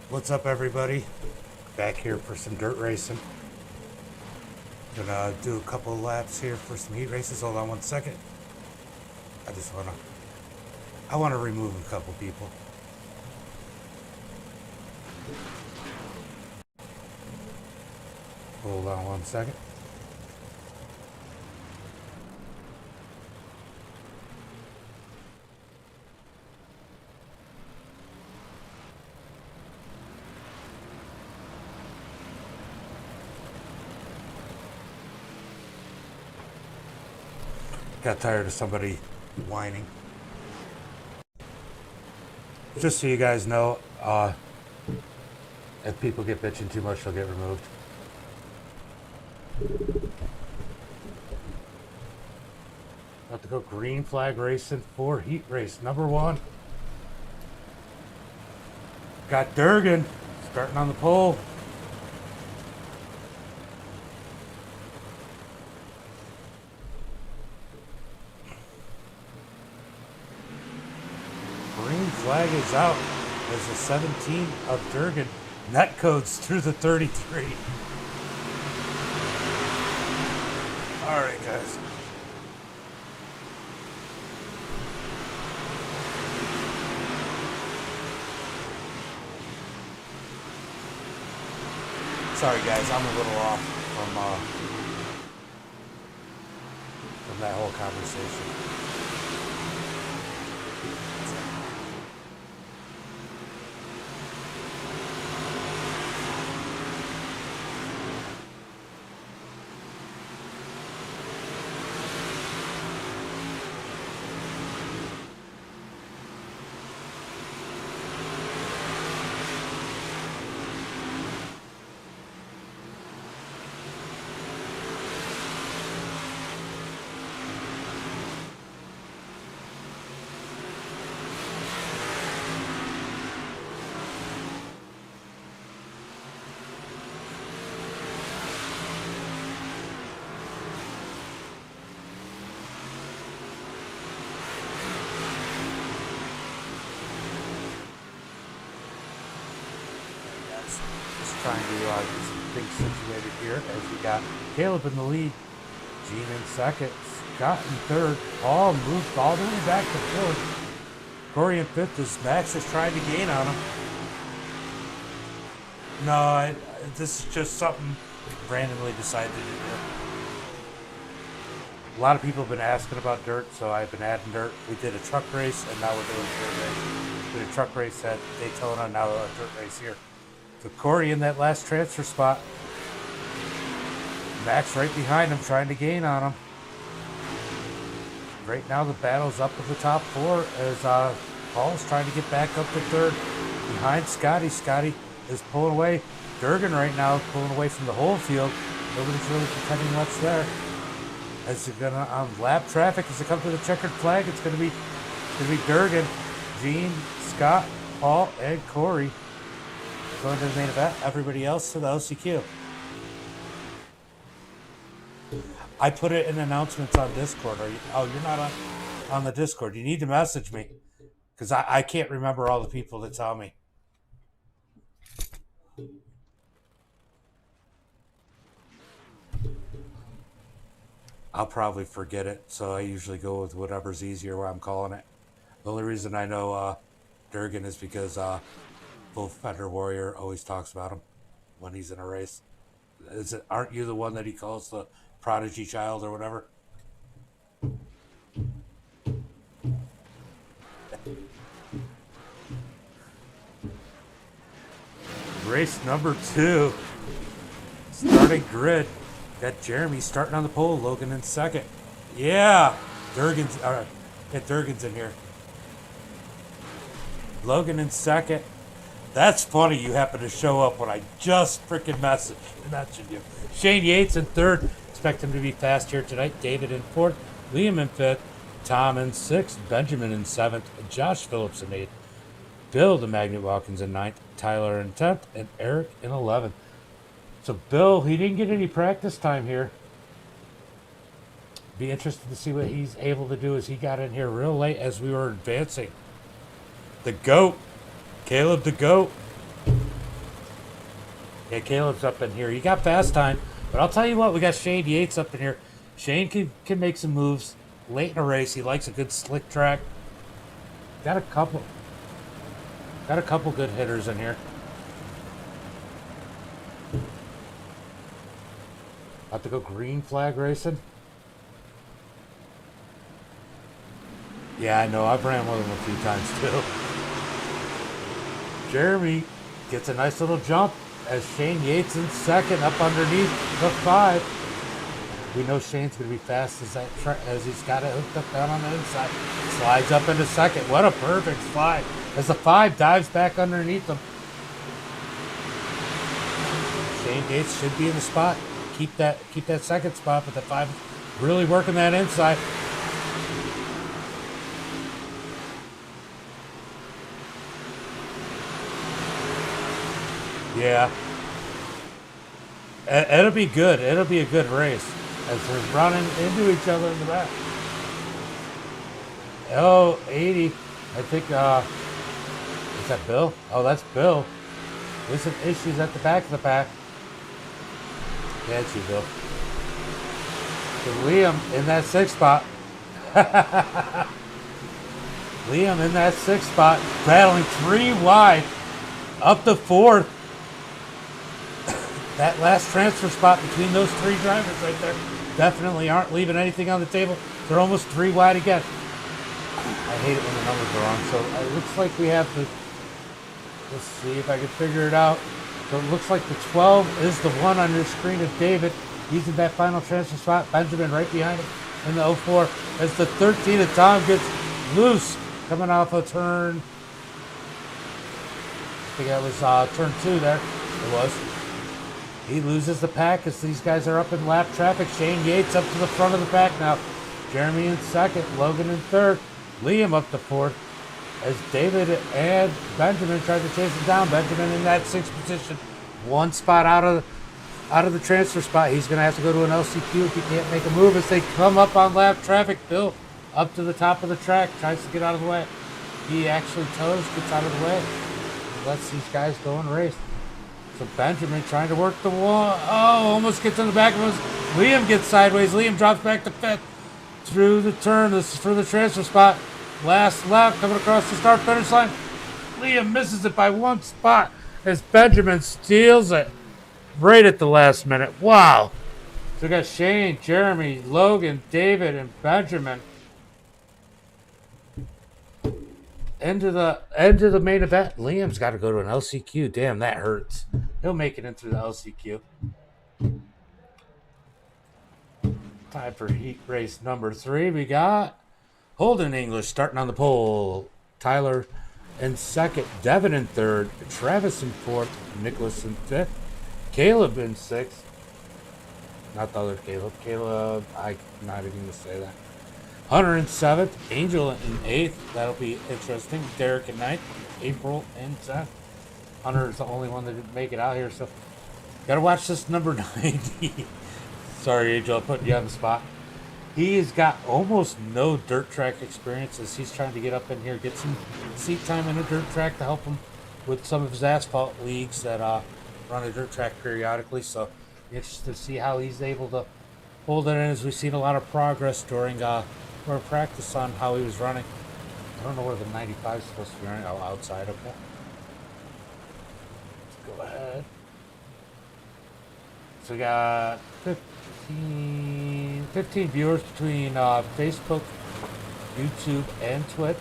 What's up, everybody? Back here for some dirt racing. Gonna do a couple of laps here for some heat races. Hold on one second. I wanna remove a couple people. Hold on one second. Got tired of somebody whining. Just so you guys know, if people get bitching too much, they'll get removed. About to go green flag racing for heat race number 1. Got Durgan starting on the pole. Green flag is out. There's a 17 of Durgan. Net codes through the 33. All right, guys. Sorry, guys. I'm a little off from that whole conversation. Trying to get some things situated here as we got Caleb in the lead, Gene in second, Scott in third, Paul moved all the way back to fourth, Corey in fifth as Max is trying to gain on him. No, this is just something randomly decided to do. A lot of people have been asking about dirt, so I've been adding dirt. We did a truck race, and now we're doing a dirt race. We did a truck race at Daytona, now a dirt race here. So Corey in that last transfer spot. Max right behind him, trying to gain on him. Right now the battle's up at the top 4 as Paul's trying to get back up to third. Behind Scotty. Scotty is pulling away. Durgan right now pulling away from the whole field. Nobody's really pretending much there. As it's gonna on lap traffic as they come to the checkered flag, it's gonna be Durgan, Gene, Scott, Paul, and Corey. Going to the main event, everybody else to the LCQ. I put it in announcements on Discord. You're not on the Discord. You need to message me because I can't remember all the people that tell me. I'll probably forget it, so I usually go with whatever's easier where I'm calling it. The only reason I know Durgan is because Full Fender Warrior always talks about him when he's in a race. Aren't you the one that he calls the prodigy child or whatever? Race number 2. Starting grid. Got Jeremy starting on the pole, Logan in second. Yeah! Durgan's in here. Logan in second. That's funny you happen to show up when I just freaking mentioned you. Shane Yates in third. Expect him to be fast here tonight. David in fourth. Liam in fifth. Tom in sixth. Benjamin in seventh. Josh Phillips in eighth. Bill the Magnet Watkins in ninth. Tyler in 10th. And Eric in 11th. So Bill, he didn't get any practice time here. Be interested to see what he's able to do as he got in here real late as we were advancing. The GOAT. Caleb the GOAT. Yeah, Caleb's up in here. He got fast time, but I'll tell you what, we got Shane Yates up in here. Shane can make some moves late in a race. He likes a good slick track. Got a couple good hitters in here. About to go green flag racing. Yeah, I know. I've ran with him a few times too. Jeremy gets a nice little jump as Shane Yates in second, up underneath the 5. We know Shane's going to be fast as he's got it hooked up down on the inside. Slides up into second. What a perfect slide as the 5 dives back underneath him. Shane Yates should be in the spot. Keep that second spot, but the 5 really working that inside. Yeah. It'll be good. It'll be a good race as they're running into each other in the back. Oh, 80. I think, is that Bill? Oh, that's Bill. There's some issues at the back of the pack. That's you, Bill. So Liam in that 6th spot. Liam in that 6th spot, battling 3 wide up the 4th. That last transfer spot between those 3 drivers right there definitely aren't leaving anything on the table. They're almost 3 wide again. I hate it when the numbers are wrong. So it looks like we have to, let's see if I can figure it out. So it looks like the 12 is the one on your screen of David. He's in that final transfer spot. Benjamin right behind him in the 04. As the 13 of Tom gets loose coming off a turn. I think that was turn 2 there. It was. He loses the pack as these guys are up in lap traffic. Shane Yates up to the front of the pack now. Jeremy in 2nd. Logan in 3rd. Liam up to 4th. As David and Benjamin tried to chase him down. Benjamin in that 6th position. 1 spot out of the transfer spot. He's going to have to go to an LCQ if he can't make a move as they come up on lap traffic. Bill up to the top of the track. Tries to get out of the way. He actually toes, gets out of the way. Lets these guys go and race. So Benjamin trying to work the wall. Oh, almost gets in the back of us. Liam gets sideways. Liam drops back to 5th through the turn. This is for the transfer spot. Last lap coming across the start finish line. Liam misses it by 1 spot as Benjamin steals it right at the last minute. Wow. So we got Shane, Jeremy, Logan, David, and Benjamin into the main event. Liam's got to go to an LCQ. Damn, that hurts. He'll make it into the LCQ. Time for heat race number 3. We got Holden English starting on the pole. Tyler in 2nd. Devin in 3rd. Travis in 4th. Nicholas in 5th. Caleb in 6th. Not the other Caleb. Caleb, I'm not even going to say that. Hunter in 7th. Angel in 8th. That'll be interesting. Derek in 9th. April in 10th. Hunter is the only one that didn't make it out here, so gotta watch this number 90. Sorry, Angel, I put you on the spot. He's got almost no dirt track experience as he's trying to get up in here, get some seat time in a dirt track to help him with some of his asphalt leagues that run a dirt track periodically. So interested to see how he's able to hold it in, as we've seen a lot of progress during our practice on how he was running. I don't know where the 95 is supposed to be running. Oh, outside, okay. Go ahead. So we got 15 viewers between Facebook, YouTube, and Twitch.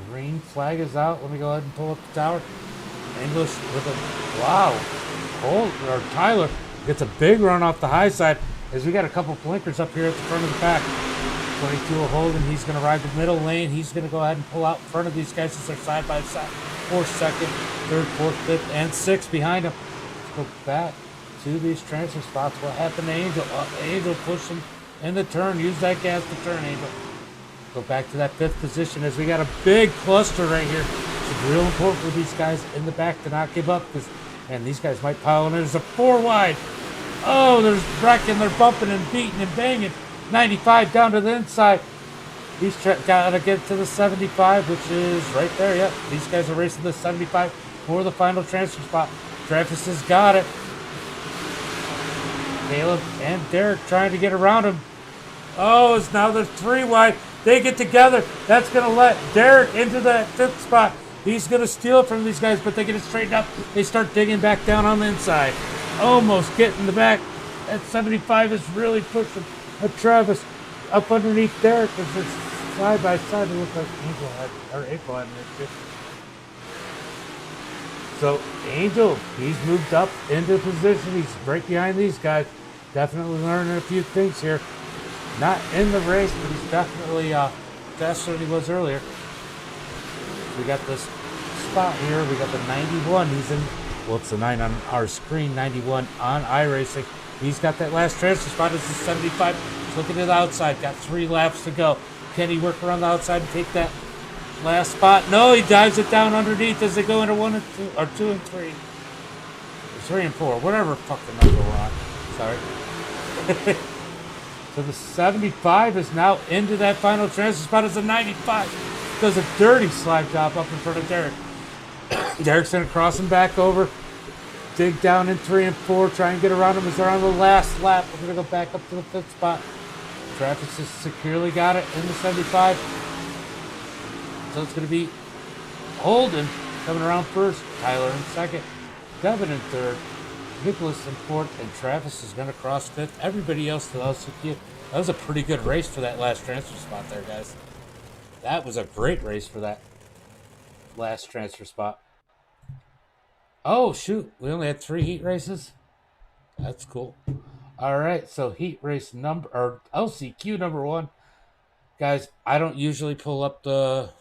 Green flag is out. Let me go ahead and pull up the tower. English with a Tyler gets a big run off the high side as we got a couple blinkers up here at the front of the pack. 22 of Holden, he's going to ride the middle lane. He's going to go ahead and pull out in front of these guys as they're side by side. 4th, 2nd, 3rd, 4th, 5th, and 6th behind him. Let's go back to these transfer spots. What happened to Angel? Angel pushed him in the turn. Use that gas to turn, Angel. Go back to that 5th position as we got a big cluster right here. It's real important for these guys in the back to not give up, because, man, these guys might pile in. There's a 4 wide. Oh, there's wrecking. They're bumping and beating and banging. 95 down to the inside. He's got to get to the 75, which is right there. Yep, these guys are racing the 75. for the final transfer spot. Graphix has got it. Caleb and Derek trying to get around him. Oh, it's now they're 3 wide. They get together. That's going to let Derek into that 5th spot. He's going to steal it from these guys, but they get it straightened up. They start digging back down on the inside. Almost getting the back. That 75 is really pushing Travis up underneath Derek. It's side by side. It looks like April had an issue. So Angel, he's moved up into position. He's right behind these guys. Definitely learning a few things here. Not in the race, but he's definitely faster than he was earlier. We got this spot here. We got the 91. He's in, well, it's the 9 on our screen, 91 on iRacing. He's got that last transfer spot. It's the 75. He's looking to the outside. Got 3 laps to go. Can he work around the outside and take that last spot? No, he dives it down underneath as they go into 1 and 2, or 2 and 3. 3 and 4, whatever fucking number we're on. Sorry. So the 75 is now into that final transfer spot. It's a 95. Does a dirty slide job up in front of Derek. Derek's going to cross him back over. Dig down in 3 and 4. Try and get around him as they're on the last lap. We're going to go back up to the 5th spot. Graphix has securely got it in the 75. So it's going to be Holden coming around first. Tyler in second. Devin in third. Nicholas in fourth, and Travis is going to cross 5th. Everybody else to LCQ. That was a pretty good race for that last transfer spot there, guys. That was a great race for that last transfer spot. Oh, shoot. We only had 3 heat races? That's cool. All right, so heat race number, or LCQ number 1. Guys, I don't usually pull up the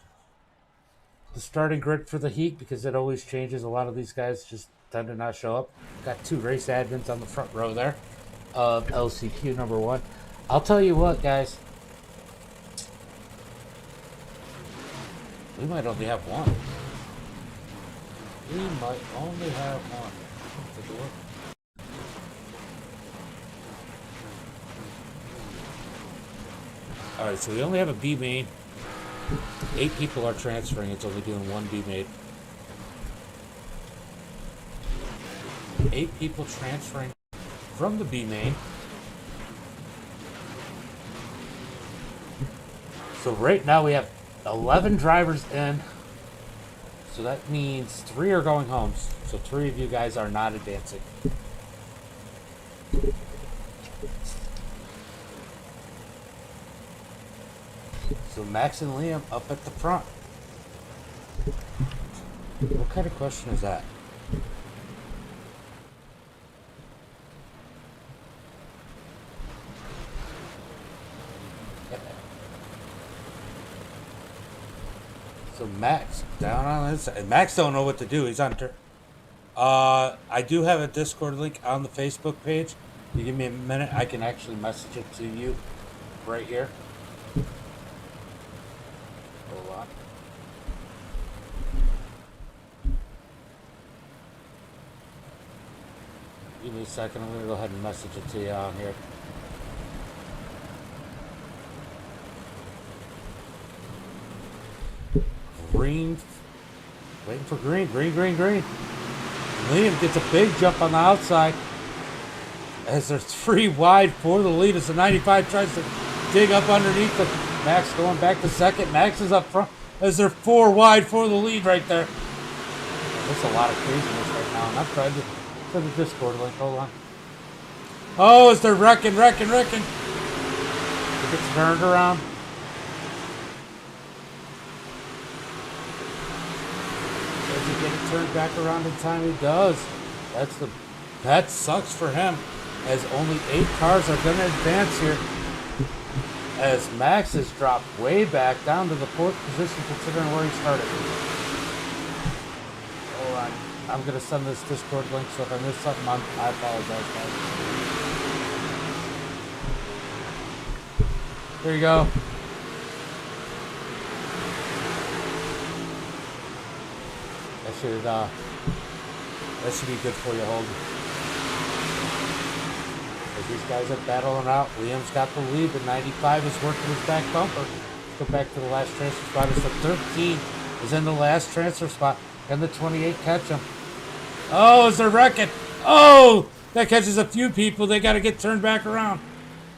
starting grid for the heat because it always changes. A lot of these guys just tend to not show up. Got 2 race admins on the front row there of LCQ number 1. I'll tell you what, guys. We might only have one. We might only have one. Take a look. Alright, so we only have a B main. 8 people are transferring. It's only doing 1 B main. 8 people transferring from the B main. So right now we have 11 drivers in. So that means 3 are going home. So 3 of you guys are not advancing. So Max and Liam up at the front. What kind of question is that? So Max down on this side. Max don't know what to do. He's on turn. I do have a Discord link on the Facebook page. You give me a minute, I can actually message it to you right here. Hold on. Give me a second. I'm going to go ahead and message it to you on here. Green. Waiting for green. Green. Liam gets a big jump on the outside. As they're 3 wide for the lead as the 95 tries to dig up underneath the Max going back to second. Max is up front as they're 4 wide for the lead right there. There's a lot of craziness right now. And I'm trying to send the Discord link. Hold on. Oh, as they're wrecking. It gets turned around. Does he get it turned back around in time? He does. That sucks for him, as only 8 cars are going to advance here. As Max has dropped way back down to the 4th position considering where he started. Hold on. I'm going to send this Discord link, so if I miss something, I apologize, guys. Here you go. That should be good for you, Holden. As these guys are battling out, Liam's got the lead. The 95 is working his back bumper. Let's go back to the last transfer spot. It's the 13 is in the last transfer spot. Can the 28 catch him? Oh, is they're wrecking. Oh, that catches a few people. They got to get turned back around.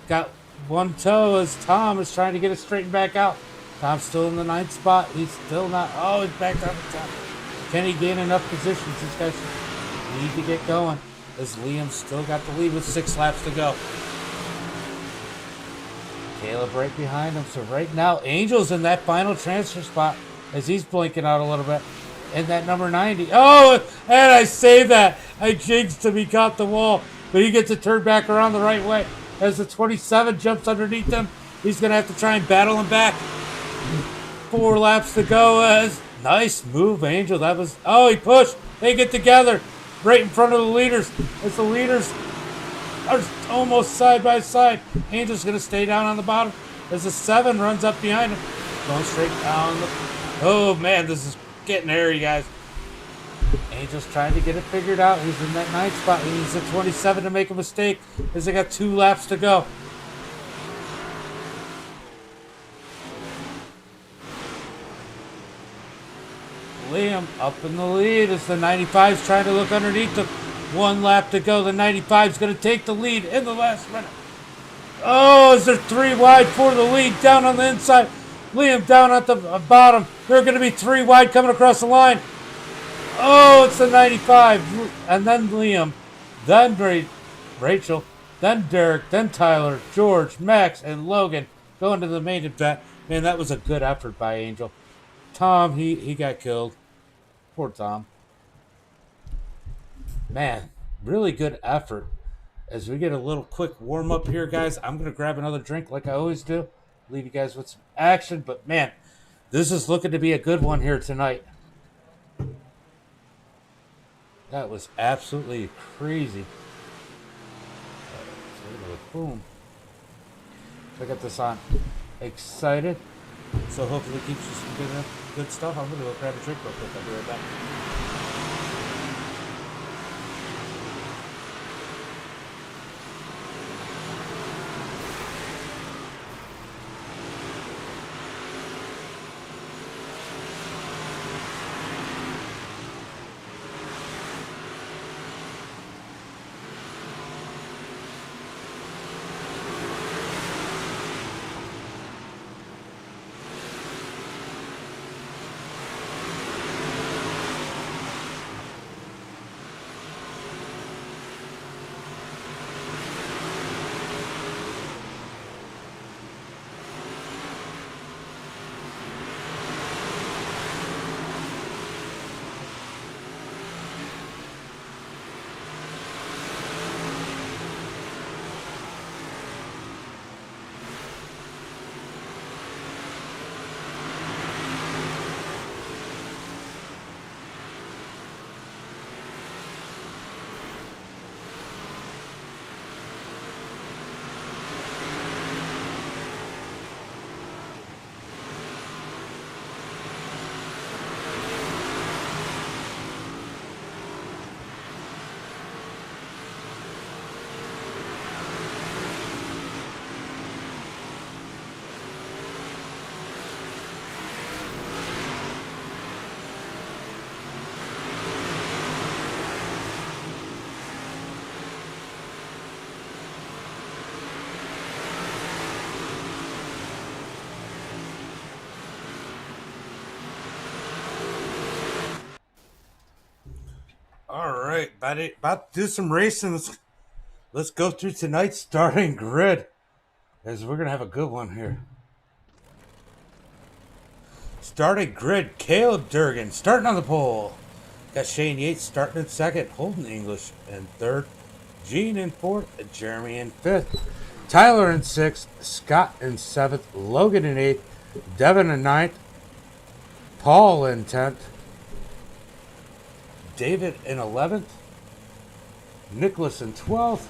Got one toe as Tom is trying to get it straightened back out. Tom's still in the 9th spot. He's still not. Oh, he's back down the top. Can he gain enough positions? These guys need to get going. As Liam's still got the lead with 6 laps to go. Caleb right behind him. So right now, Angel's in that final transfer spot as he's blinking out a little bit. And that number 90. Oh, and I saved that. I jinxed him. He caught the wall. But he gets it turned back around the right way. As the 27 jumps underneath him, he's going to have to try and battle him back. 4 laps to go. As nice move, Angel. That was... Oh, he pushed. They get together right in front of the leaders. As the leaders are almost side by side. Angel's going to stay down on the bottom. As the 7 runs up behind him. Going straight down. Oh, man, this is getting hairy, guys. Angel's trying to get it figured out. He's in that 9th spot. He needs a 27 to make a mistake as they got 2 laps to go. Liam up in the lead as the 95's trying to look underneath him. 1 lap to go. The 95's going to take the lead in the last minute. Oh, is there 3 wide for the lead down on the inside? Liam down at the bottom. They're going to be 3 wide coming across the line. Oh, it's the 95. And then Liam. Then Rachel. Then Derek. Then Tyler. George. Max. And Logan going to the main event. Man, that was a good effort by Angel. Tom, he got killed. Poor Tom. Man, really good effort. As we get a little quick warm-up here, guys, I'm going to grab another drink like I always do. Leave you guys with some action. But, man, this is looking to be a good one here tonight. That was absolutely crazy. Boom. Look at this on. Excited. So hopefully it keeps you some good stuff. I'm going to go grab a drink real quick. I'll be right back. All right, about to do some racing. Let's go through tonight's starting grid, as we're going to have a good one here. Starting grid, Caleb Durgan starting on the pole. Got Shane Yates starting in 2nd, Holden English in 3rd, Gene in 4th, Jeremy in 5th, Tyler in 6th, Scott in 7th, Logan in 8th, Devin in 9th, Paul in 10th, David in 11th, Nicholas in 12th,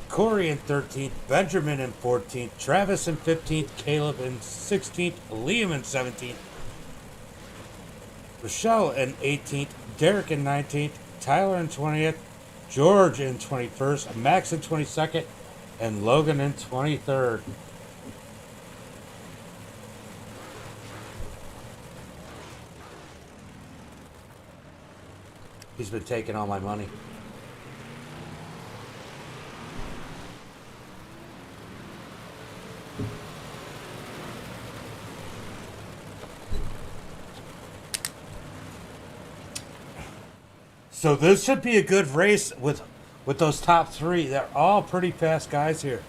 Corey in 13th, Benjamin in 14th, Travis in 15th, Caleb in 16th, Liam in 17th, Rochelle in 18th, Derek in 19th, Tyler in 20th, George in 21st, Max in 22nd, and Logan in 23rd. He's been taking all my money. So this should be a good race with those top three. They're all pretty fast guys here.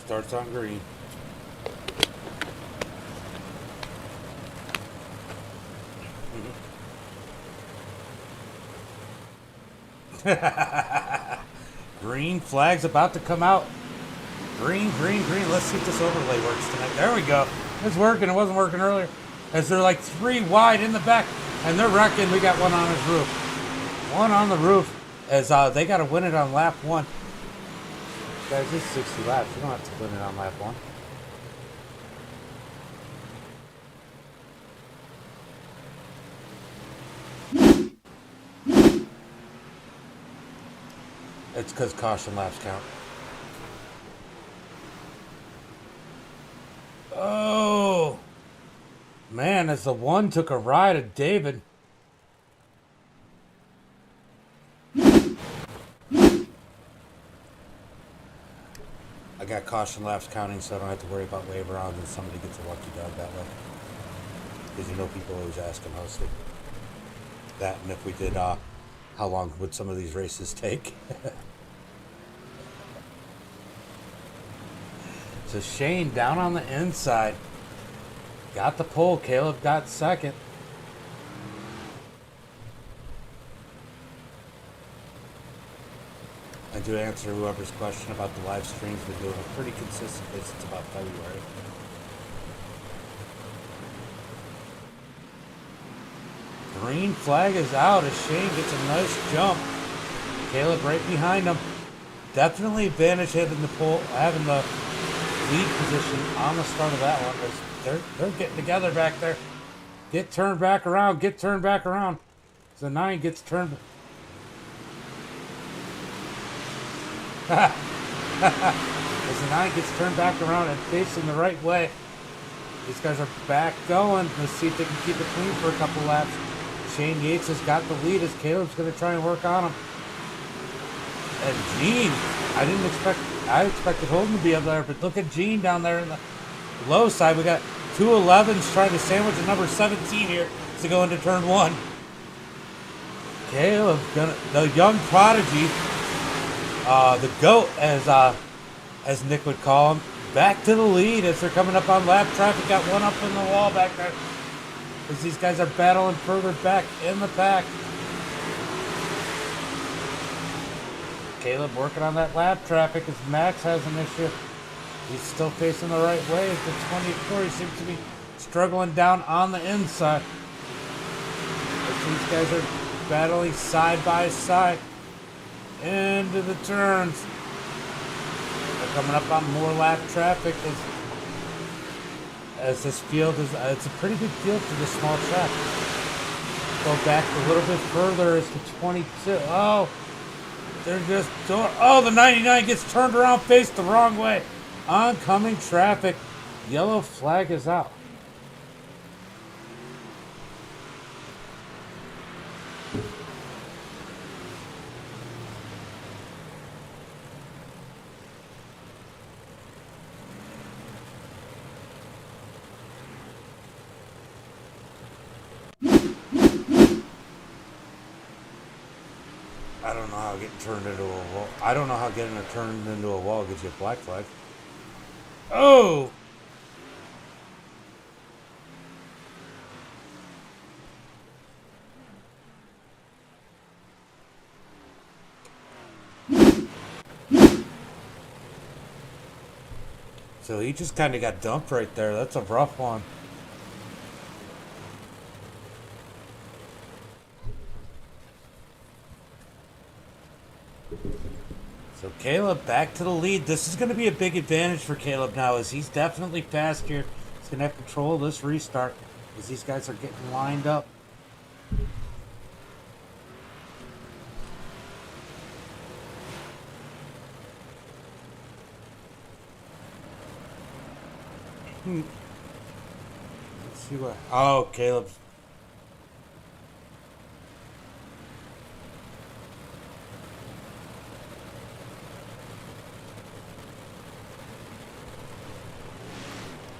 Starts on green. Green flag's about to come out. Green, green, green. Let's see if this overlay works tonight. There we go. It's working. It wasn't working earlier. As they're like 3 wide in the back. And they're wrecking. We got one on his roof. One on the roof. As they got to win it on lap 1. Guys, this is 60 laps. You don't have to win it on lap 1. It's because caution laps count. Oh, man, as the one took a ride at David. I got caution laps counting, so I don't have to worry about waiver rounds and somebody gets a lucky dog that way. Because you know people always asking mostly that, and if we did, how long would some of these races take? So Shane down on the inside. Got the pole. Caleb got second. And to answer whoever's question about the live streams, we're doing a pretty consistent basis. It's about February. Green flag is out as Shane gets a nice jump. Caleb right behind him. Definitely advantage having the pole, having the lead position on the start of that one. They're getting together back there. Get turned back around. Get turned back around. So 9 gets turned. As the 9 gets turned back around and facing the right way. These guys are back going. Let's see if they can keep it clean for a couple laps. Shane Yates has got the lead as Caleb's going to try and work on him. And Gene, I expected Holden to be up there, but look at Gene down there in the low side. We got 2 11s trying to sandwich a number 17 here to go into turn 1. Caleb, the young prodigy, the GOAT, as Nick would call him, back to the lead as they're coming up on lap traffic. Got one up in the wall back there as these guys are battling further back in the pack. Caleb working on that lap traffic as Max has an issue. He's still facing the right way as the 24. He seems to be struggling down on the inside. As these guys are battling side by side into the turns. They're coming up on more lap traffic as this field is, it's a pretty big field for this small track. Go back a little bit further as the 22. Oh, they're just doing, oh, the 99 gets turned around, faced the wrong way. Oncoming traffic. Yellow flag is out. I don't know how getting turned into a wall. I don't know how getting it turned into a wall gives you a black flag. Oh! So he just kind of got dumped right there. That's a rough one. So Caleb back to the lead. This is going to be a big advantage for Caleb now as he's definitely fast here. He's going to have control of this restart as these guys are getting lined up. Let's see what. Oh, Caleb's.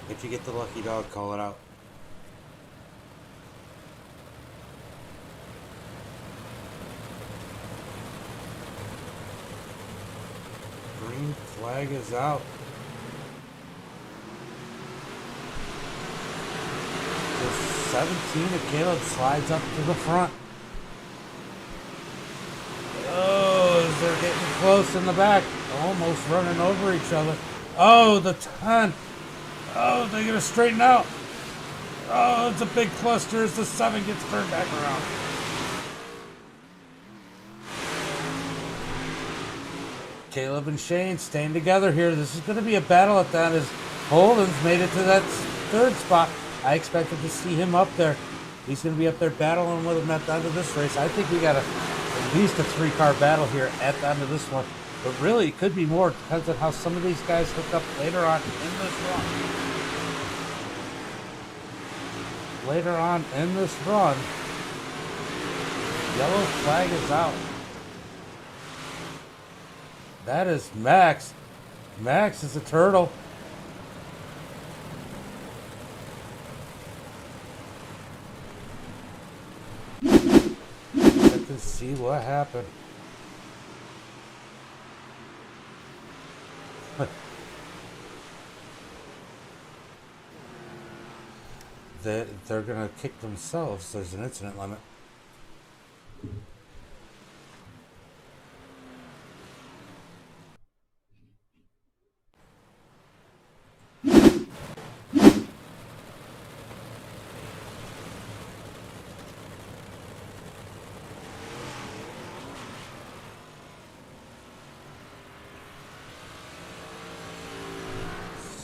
If you get the lucky dog, call it out. Green flag is out. The 17 of Caleb slides up to the front. Oh, they're getting close in the back. Almost running over each other. Oh, the 10. Oh, they're going to straighten out. Oh, it's a big cluster as the 7 gets turned back around. Caleb and Shane staying together here. This is going to be a battle at that as Holden's made it to that third spot. I expected to see him up there. He's going to be up there battling with him at the end of this race. I think we got at least a 3-car battle here at the end of this one. But really, it could be more. It depends on how some of these guys hook up later on in this run. Later on in this run, yellow flag is out. That is Max. Max is a turtle. Let's see what happened. They're gonna kick themselves. There's an incident limit.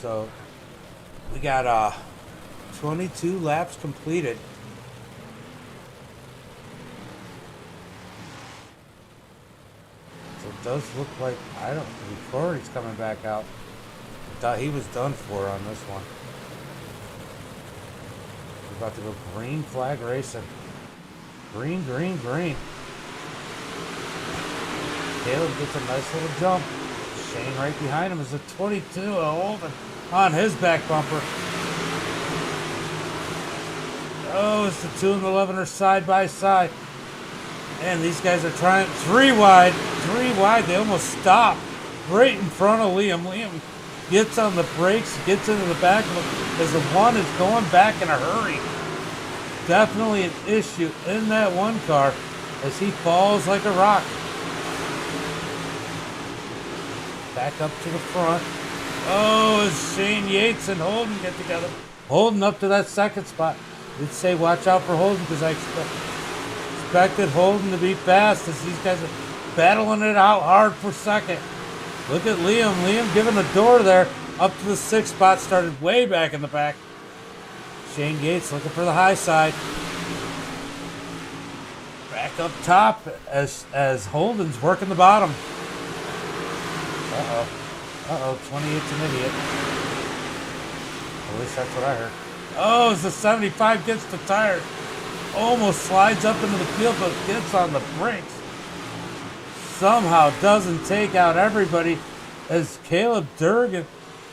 So we got 22 laps completed. So it does look like Corey's coming back out. Thought he was done for on this one. We're about to go green flag racing. Green, green, green. Caleb gets a nice little jump. Shane right behind him is a 22 Holden on his back bumper. Oh, it's the 2 and the 11 are side by side. And these guys are trying 3 wide. They almost stop right in front of Liam. Liam gets on the brakes, gets into the back of him as the 1 is going back in a hurry. Definitely an issue in that 1 car as he falls like a rock. Back up to the front. Oh, as Shane Yates and Holden get together. Holden up to that 2nd spot. Did say watch out for Holden because I expected Holden to be fast as these guys are battling it out hard for 2nd. Look at Liam. Liam giving the door there up to the 6th spot. Started way back in the back. Shane Yates looking for the high side. Back up top as Holden's working the bottom. Uh-oh, 28's an idiot. At least that's what I heard. Oh, as the 75 gets the tires. Almost slides up into the field, but gets on the brakes. Somehow doesn't take out everybody as Caleb Durgan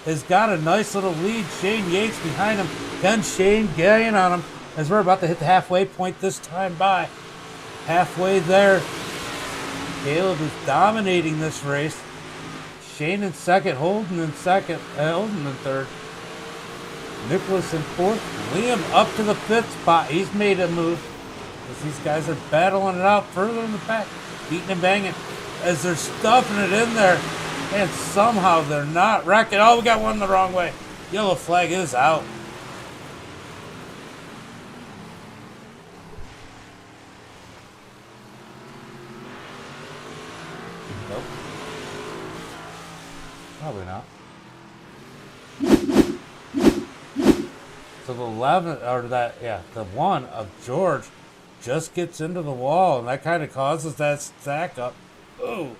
has got a nice little lead. Shane Yates behind him. Then Shane getting on him as we're about to hit the halfway point this time by. Halfway there. Caleb is dominating this race. Shane in 2nd, Holden in 2nd, Holden in 3rd. Nicholas in 4th. Liam up to the 5th spot. He's made a move as these guys are battling it out further in the back. Beating and banging as they're stuffing it in there. And somehow they're not wrecking. Oh, we got one the wrong way. Yellow flag is out. Nope. Probably not. So the 11, or the 1 of George just gets into the wall, and that kind of causes that stack up. Ooh.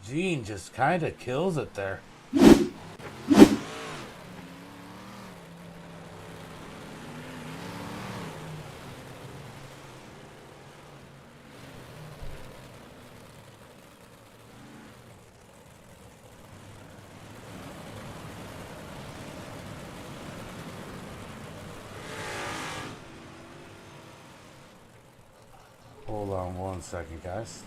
Gene just kind of kills it there. Hold on 1 second, guys.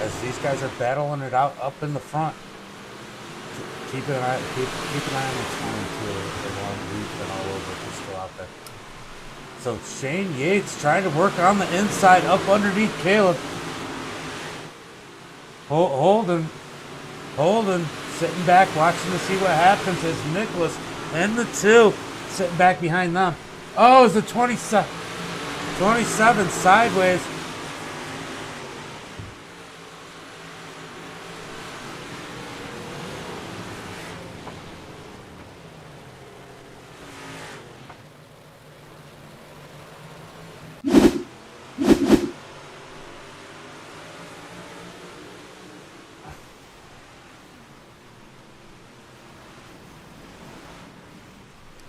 As these guys are battling it out up in the front. Keep an eye on the time too. They're all weak and all over. They're still out there. So Shane Yates trying to work on the inside up underneath Caleb. Holden sitting back watching to see what happens as Nicholas and the 2 sitting back behind them. Oh, it's the 27 sideways.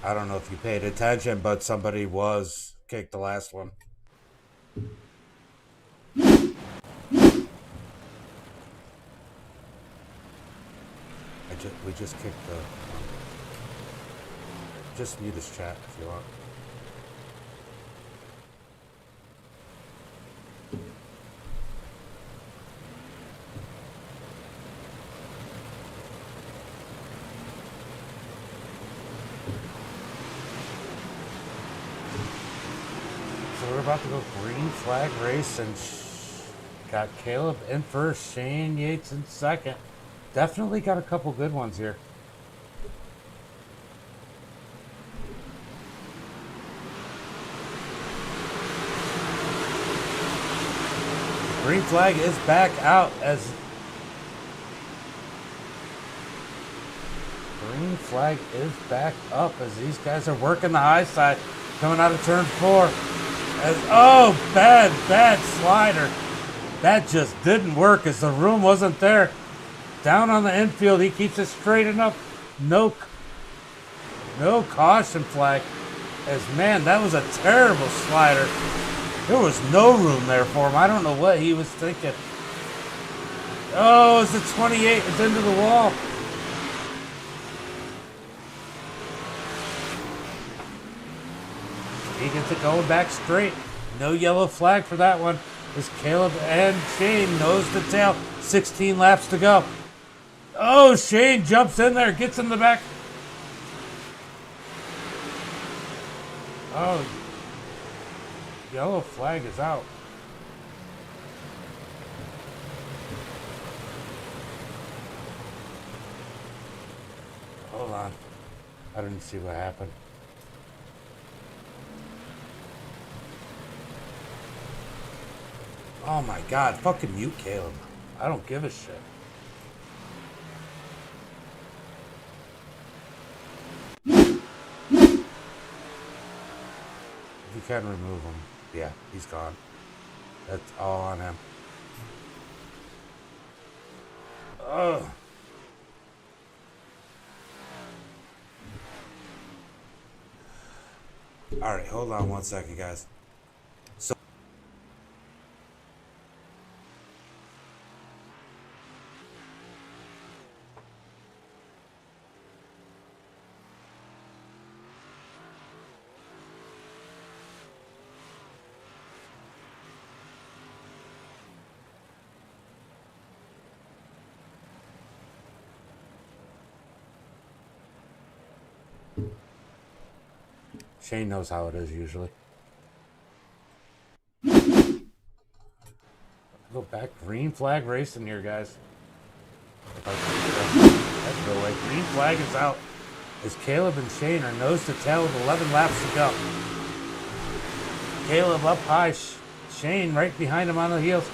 I don't know if you paid attention, but somebody was kicked the last one. We just kicked the... Just mute his chat if you want. We're about to go green flag race and got Caleb in first, Shane Yates in second. Definitely got a couple good ones here. Green flag is back out as green flag is back up as these guys are working the high side coming out of turn 4. Oh, bad slider. That just didn't work as the room wasn't there. Down on the infield, he keeps it straight enough. No caution flag. As man, that was a terrible slider. There was no room there for him. I don't know what he was thinking. Oh, it's a 28. It's into the wall. He gets it going back straight. No yellow flag for that one. As Caleb and Shane nose to tail. 16 laps to go. Oh, Shane jumps in there, gets in the back. Oh, yellow flag is out. Hold on. I didn't see what happened. Oh my God, fucking mute Caleb. I don't give a shit. If you can remove him, yeah, he's gone. That's all on him. Ugh. All right, hold on 1 second, guys. So Shane knows how it is usually. back. Green flag racing here, guys. That's no way. Green flag is out as Caleb and Shane are nose to tail with 11 laps to go. Caleb up high. Shane right behind him on the heels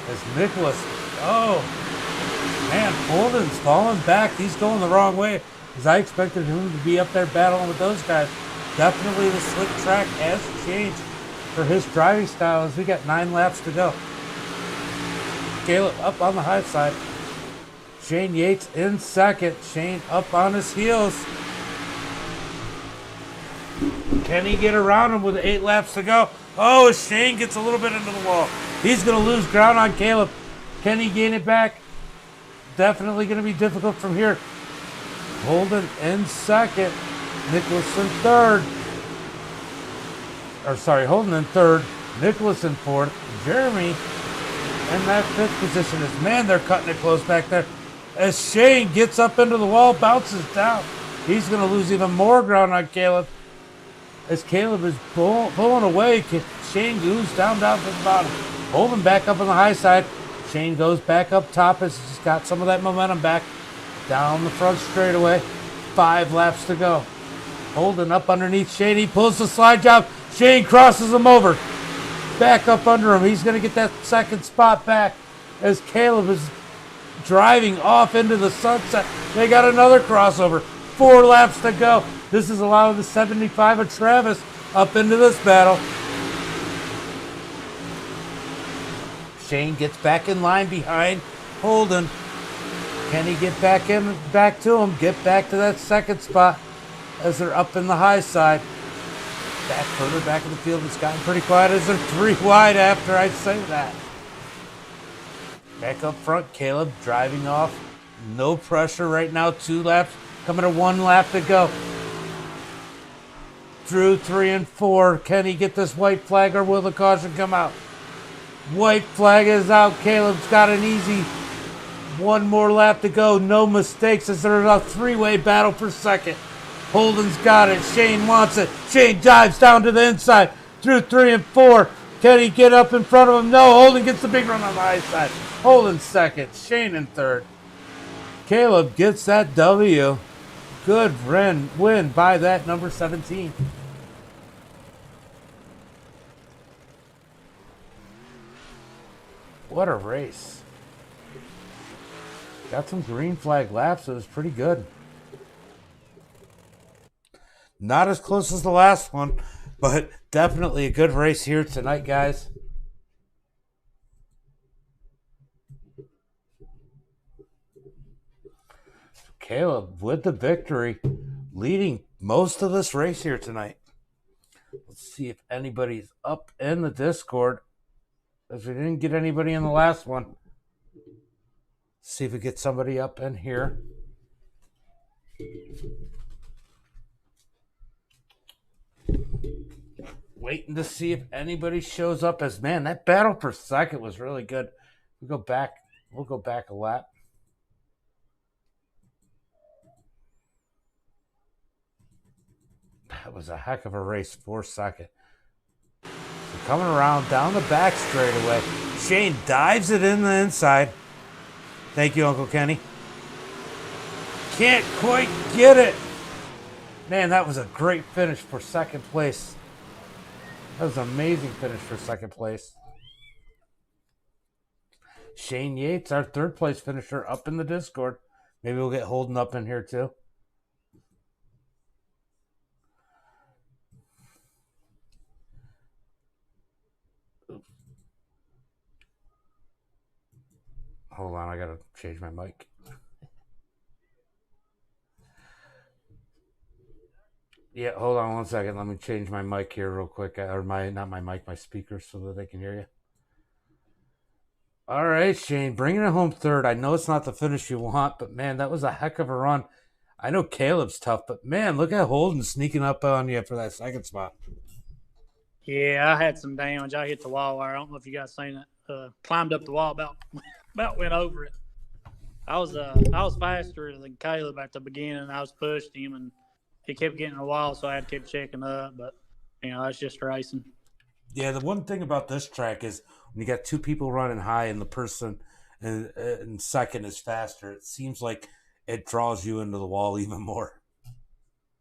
as Nicholas. Oh, man, Holden's falling back. He's going the wrong way because I expected him to be up there battling with those guys. Definitely the slick track has changed for his driving style as we got 9 laps to go. Caleb up on the high side. Shane Yates in second. Shane up on his heels. Can he get around him with 8 laps to go? Oh, Shane gets a little bit into the wall. He's going to lose ground on Caleb. Can he gain it back? Definitely going to be difficult from here. Holden in second. Nicholas in third. Holden in third. Nicholas in fourth. Jeremy in that 5th position. Man, they're cutting it close back there. As Shane gets up into the wall, bounces down. He's going to lose even more ground on Caleb. As Caleb is pulling away, Shane goes down to the bottom. Holden back up on the high side. Shane goes back up top as he's got some of that momentum back. Down the front straightaway. 5 laps to go. Holden up underneath Shane. He pulls the slide job. Shane crosses him over. Back up under him. He's going to get that 2nd spot back as Caleb is driving off into the sunset. They got another crossover. 4 laps to go. This is allowing the 75 of Travis up into this battle. Shane gets back in line behind Holden. Can he get back to him? Get back to that 2nd spot as they're up in the high side. Back further back in the field. It's gotten pretty quiet as they're 3 wide after I say that. Back up front, Caleb driving off. No pressure right now. 2 laps. Coming to 1 lap to go. Through 3 and 4. Can he get this white flag or will the caution come out? White flag is out. Caleb's got an easy 1 more lap to go. No mistakes as there's a 3-way battle for second. Holden's got it. Shane wants it. Shane dives down to the inside. Through 3 and 4. Can he get up in front of him? No. Holden gets the big run on the high side. Holden second. Shane in third. Caleb gets that W. Good win by that number 17. What a race. Got some green flag laps. It was pretty good. Not as close as the last one, but definitely a good race here tonight, guys. Caleb with the victory, leading most of this race here tonight. Let's see if anybody's up in the Discord, as we didn't get anybody in the last one. See if we get somebody up in here. Waiting to see if anybody shows up. As man, that battle for second was really good. We'll go back a lap. That was a heck of a race for second. So coming around down the back straightaway. Shane dives it in the inside. Thank you, Uncle Kenny. Can't quite get it. Man, that was a great finish for second place. That was an amazing finish for second place. Shane Yates, our 3rd place finisher, up in the Discord. Maybe we'll get Holden up in here too. Hold on, I gotta change my mic. Yeah, hold on 1 second. Let me change my mic here real quick. Or not my mic, my speakers, so that they can hear you. All right, Shane, bringing it home 3rd. I know it's not the finish you want, but man, that was a heck of a run. I know Caleb's tough, but man, look at Holden sneaking up on you for that 2nd spot. Yeah, I had some damage. I hit the wall wire. I don't know if you guys seen it. Climbed up the wall, about went over it. I was faster than Caleb at the beginning. I was pushed him, and he kept getting a wall, so I had to keep checking up. But that's just racing. Yeah, the one thing about this track is when you got two people running high and the person in second is faster, it seems like it draws you into the wall even more.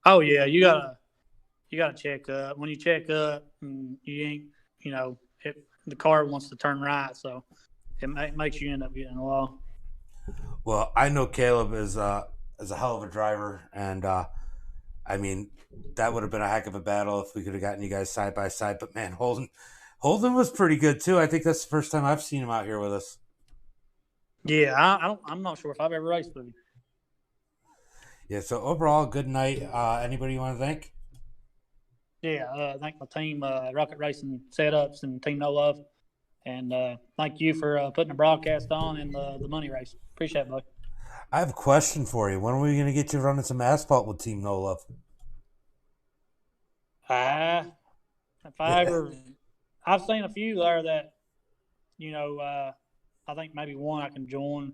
Oh yeah, you gotta check up. When you check up, and you ain't, the car wants to turn right, so makes you end up getting a wall. Well, I know Caleb is a hell of a driver, and I mean that would have been a heck of a battle if we could have gotten you guys side by side. But man, Holden was pretty good too. I think that's the first time I've seen him out here with us. Yeah, I'm not sure if I've ever raced with him. Yeah. So overall, good night. Anybody you want to thank? Yeah, thank my team, Rocket Racing Setups and Team No Love, and thank you for putting the broadcast on and the money race. Appreciate it, buddy. I have a question for you. When are we going to get you running some asphalt with Team No Love? If I ever, I've seen a few there that, I think maybe one I can join.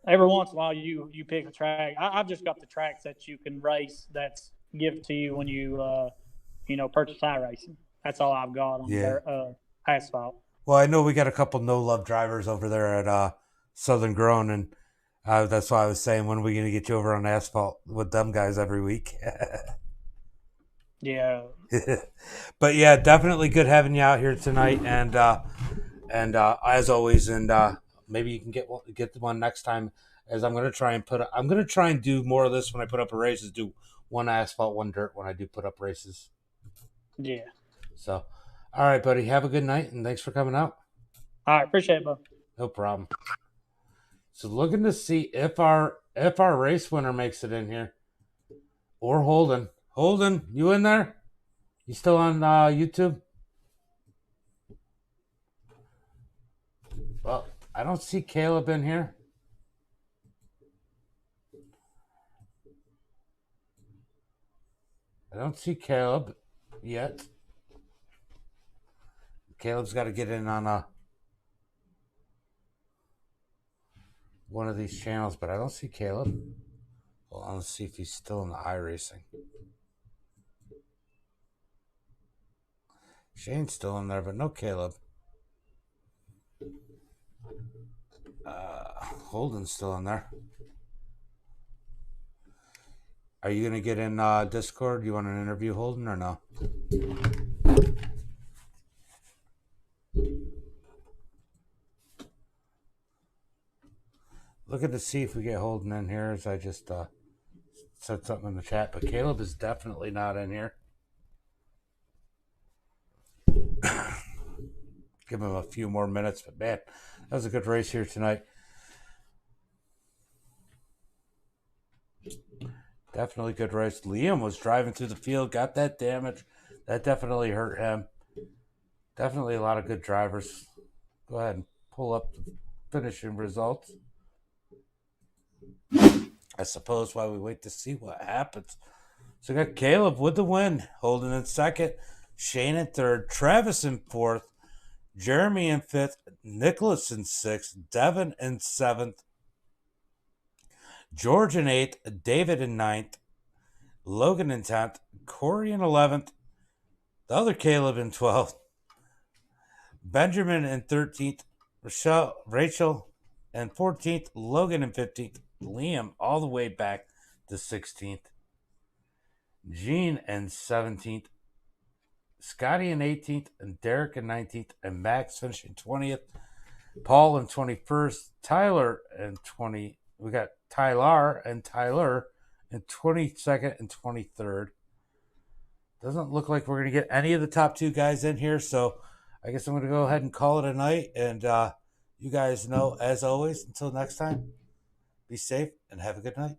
Every once in a while, you pick a track. I've just got the tracks that you can race that's given to you when you purchase iRacing. That's all I've got on their asphalt. Well, I know we got a couple No Love drivers over there at Southern Grown, and that's why I was saying, when are we going to get you over on asphalt with them guys every week? Yeah. But yeah, definitely good having you out here tonight, and as always, and maybe you can get the one next time. As I'm gonna try and do more of this when I put up races. Do one asphalt, one dirt when I do put up races. Yeah. So, all right, buddy. Have a good night, and thanks for coming out. All right, appreciate it, bud. No problem. So, looking to see if our race winner makes it in here, or Holden. Holden, you in there? You still on YouTube? Well, I don't see Caleb in here. I don't see Caleb yet. Caleb's got to get in on one of these channels, but I don't see Caleb. Well, let's see if he's still in the iRacing. Shane's still in there, but no Caleb. Holden's still in there. Are you going to get in Discord? You want an interview, Holden, or no? Looking to see if we get Holden in here, as I just said something in the chat, but Caleb is definitely not in here. Give him a few more minutes, but man, that was a good race here tonight. Definitely good race. Liam was driving through the field, got that damage. That definitely hurt him. Definitely a lot of good drivers. Go ahead and pull up the finishing results. I suppose while we wait to see what happens. So we got Caleb with the win, Holden in second, Shane in third, Travis in fourth, Jeremy in fifth, Nicholas in sixth, Devin in seventh, George in eighth, David in ninth, Logan in 10th, Corey in 11th, the other Caleb in 12th, Benjamin in 13th, Rachel in 14th, Logan in 15th, Liam all the way back to 16th, Gene in 17th, Scotty in 18th, and Derek in 19th, and Max finishing 20th, Paul in 21st, Tyler in 20. We got Tyler in 22nd and 23rd. Doesn't look like we're going to get any of the top two guys in here, so I guess I'm going to go ahead and call it a night. And you guys know, as always, until next time, be safe and have a good night.